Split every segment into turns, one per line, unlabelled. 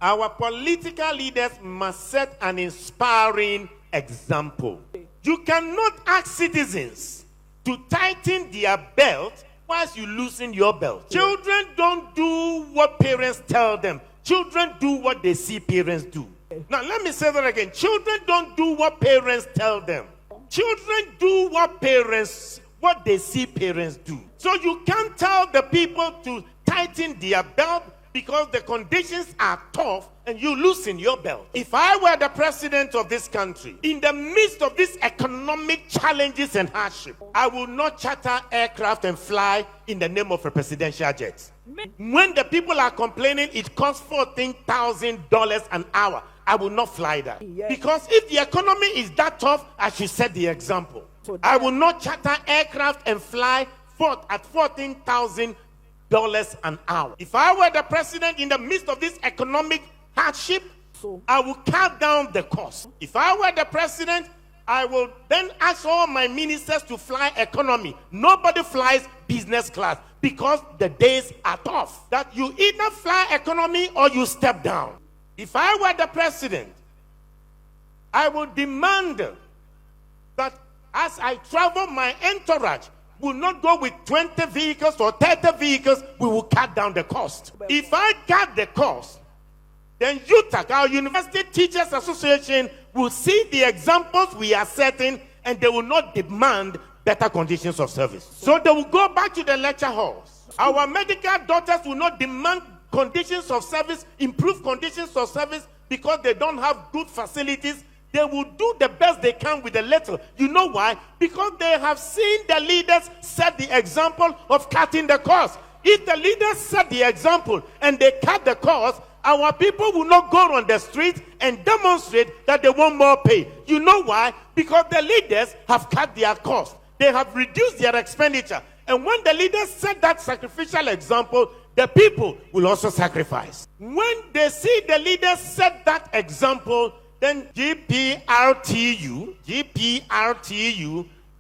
Our political leaders must set an inspiring example. You cannot ask citizens to tighten their belt whilst you loosen your belt. Children don't do what parents tell them. Children do what they see parents do. Now, let me say that again. Children don't do what parents tell them. Children do what they see parents do. So you can't tell the people to tighten their belt because the conditions are tough and you loosen your belt. If I were the president of this country, in the midst of these economic challenges and hardship, I will not charter aircraft and fly in the name of a presidential jet. When the people are complaining it costs $14,000 an hour, I will not fly that. Because if the economy is that tough, I should set the example. I will not charter aircraft and fly at $14,000 an hour. If I were the president in the midst of this economic hardship, I will cut down the cost. If I were the president, I will then ask all my ministers to fly economy. Nobody flies business class because the days are tough. That you either fly economy or you step down. If I were the president, I would demand that as I travel, my entourage will not go with 20 vehicles or 30 vehicles. We will cut down the cost. If I cut the cost, then UTAC, our University Teachers Association, will see the examples we are setting and they will not demand better conditions of service. So they will go back to the lecture halls. Our medical doctors will not demand conditions of service, improve conditions of service because they don't have good facilities. They will do the best they can with the little. You know why? Because they have seen the leaders set the example of cutting the cost. If the leaders set the example and they cut the cost, our people will not go on the street and demonstrate that they want more pay. You know why? Because the leaders have cut their cost. They have reduced their expenditure. And when the leaders set that sacrificial example, the people will also sacrifice. When they see the leaders set that example, then GPRTU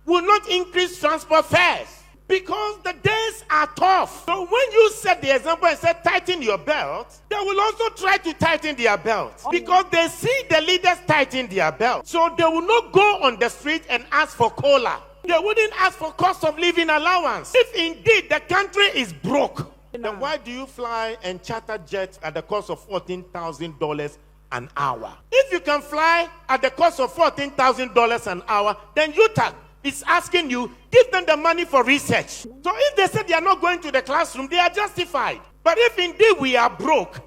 will not increase transport fares because the days are tough. So when you set the example and say tighten your belt, they will also try to tighten their belt because they see the leaders tighten their belt. So they will not go on the street and ask for cola. They wouldn't ask for cost of living allowance. If indeed the country is broke, then why do you fly and charter jets at the cost of $14,000 an hour? If you can fly at the cost of $14,000 an hour, then UTAC is asking you, give them the money for research. So if they say they are not going to the classroom, they are justified. But if indeed we are broke,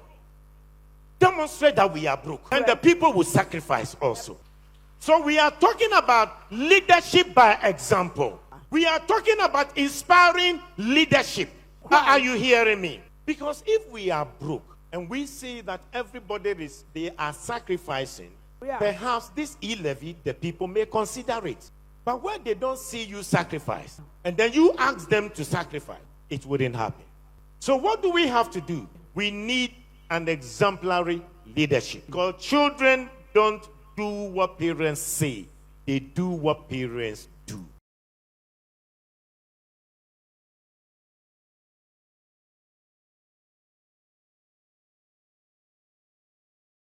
demonstrate that we are broke. And the people will sacrifice also. So we are talking about leadership by example. We are talking about inspiring leadership. Are you hearing me? Because if we are broke and we see that they are sacrificing, perhaps this e-levy, the people may consider it. But when they don't see you sacrifice, and then you ask them to sacrifice, it wouldn't happen. So what do we have to do? We need an exemplary leadership. Because children don't do what parents say. They do what parents